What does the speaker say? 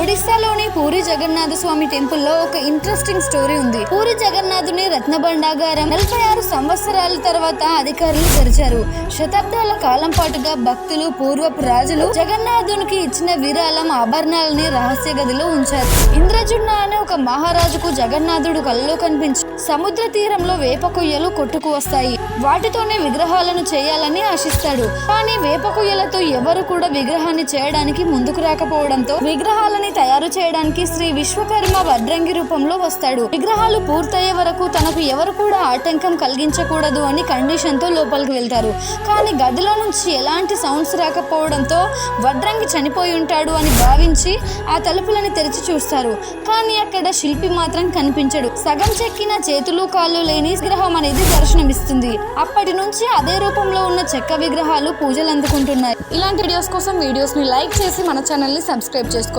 ఒడిస్సాలోని పూరి జగన్నాథ స్వామి temple లో ఒక interesting story ఉంది. పూరి జగన్నాథుని రత్నభండాగారం 46 సంవత్సరాల తర్వాత అధికారులు తెరిచారు. శతాబ్దాల కాలం పాటుగా భక్తులు, పూర్వపు రాజులు జగన్నాథునికి ఇచ్చిన విరాళం, ఆభరణాలని రహస్య గదిలో ఉంచారు. ఇంద్రజుమ్న అనే ఒక మహారాజుకు జగన్నాథుడు కలలో కనిపించి సముద్ర తీరంలో వేప కొయ్యలు కొట్టుకు వస్తాయి. వాటితోనే విగ్రహాలను చేయాలని ఆశిస్తాడు. కానీ వేప కొయ్యలతో ఎవరు కూడా విగ్రహాన్ని చేయడానికి ముందుకు రాకపోవడంతో విగ్రహాలని తయారు చేయడానికి శ్రీ విశ్వకర్మ వడ్రంగి రూపంలో వస్తాడు. విగ్రహాలు పూర్తయ్యే వరకు తనకు ఎవరు కూడా ఆటంకం కలిగించకూడదు అని కండిషన్ తో లోపలికి వెళ్తారు. కానీ గదిలో నుంచి ఎలాంటి సౌండ్స్ రాకపోవడంతో వడ్రంగి చనిపోయి ఉంటాడు అని భావించి ఆ తలుపులని తెరిచి చూస్తారు. కానీ అక్కడ శిల్పి మాత్రం కనిపించడు. సగం చెక్కిన చేతులు కాళ్ళు లేని విగ్రహం అనేది దర్శనమిస్తుంది. అప్పటి నుంచి అదే రూపంలో ఉన్న చెక్క విగ్రహాలు పూజలు అందుకుంటున్నాయి. ఇలాంటి వీడియోస్ కోసం వీడియోస్ ని లైక్ చేసి మన ఛానల్ ని సబ్స్క్రైబ్ చేసుకోండి.